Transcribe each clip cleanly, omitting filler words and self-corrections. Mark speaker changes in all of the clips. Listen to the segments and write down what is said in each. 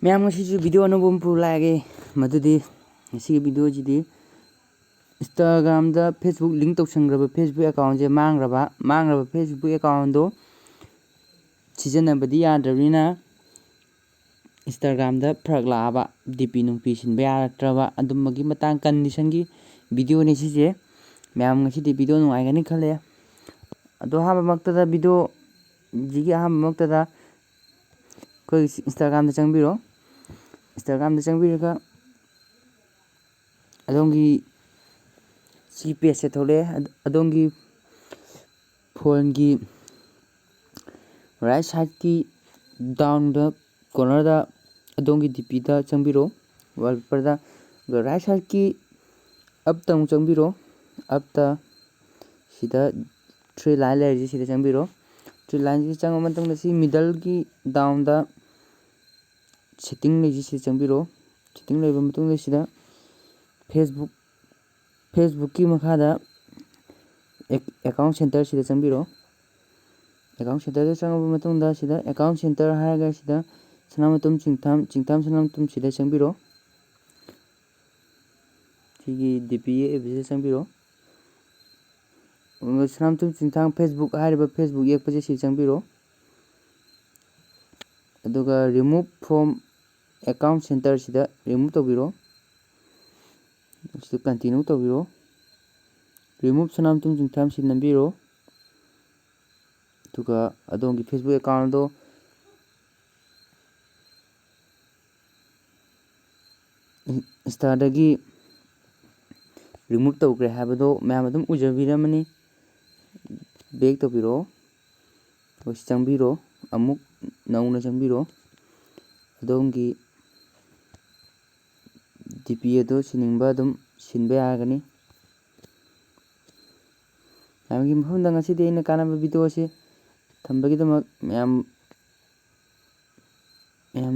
Speaker 1: Ma'am video अनौब पुलागे मदुदी वीडियो जी इंस्टाग्राम फेसबुक लिंक तौसंग्रब फेसबुक अकाउंट से मांग्रब फेसबुक अकाउंट दो सिजनबदी याद्रबनिना इंस्टाग्राम फरक लाब डीपी नुपी सिंब यारक्त्रब अदुमगी मतंग कंडीशन की वीडियो ने सिजे मैम वीडियो नुआइगनी खले अदो हाबमक्तदा वीडियो जिगी हाबमक्तदा कोई इंस्टाग्राम चंगबिरो इंस्टाग्राम चंगबिरगा अदोंगी सी पेज से थोड़े अदोंगी फोन की राइट साइड की डाउन द कॉर्नर दा अदोंगी डीपी दा चंगबिरो वॉलपेपर दा राइट साइड की अप तंग चंगबिरो अप ता सीधा थ्री लाइन ले सीधा चंगबिरो थ्री लाइन की चंग मतंग सी मिडल की डाउन दा सेटिंग ले सीधा चंगबिरो सेटिंग ले मतंग सीधा फेसबुक की मखादा अकाउंट सेंटर सीधा चंगबिरो अकाउंट सेंटर चंगब मतंग सीधा अकाउंट सेंटर हारगा सीधा सनामतुम चिंगथाम सनामतुम सीधा चंगबिरो सिगी डीपी एबसे चंगबिरो सनामतुम चिंगथाम फेसबुक हारिबा फेसबुक एकपजे सी चंगबिरो अदुगा रिमूव फ्रॉम अकाउंट सेंटर सीधा रिमूव तौबिरो सीधा कंटिन्यू तौबिरो रिमूव सनामतुम चिंगथाम सी नंबिरो तुका अदोंगी फेसबुक अकाउंट दो इंस्टादगी रिमूव तौग्रे हाबदो मैम अदुम उजबिरमनी बैक तौबिरो चंगबिरो अमुक नौना चंगबिरो अदोंगी डीपी अदो सिनिंगबा अदुम सिनबे यागनी मैम की मफमदा ngasiदी अइना कानाबा वीडियो से थंबगीदमक मैम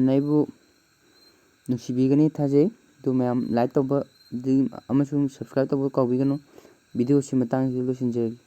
Speaker 1: नाइबु नुसिबिगनी थाजै तो मैम लाइक तौबा अमसुंग सब्सक्राइब तौबा काउबिगनो वीडियो से मतंग लोसिंजरगी।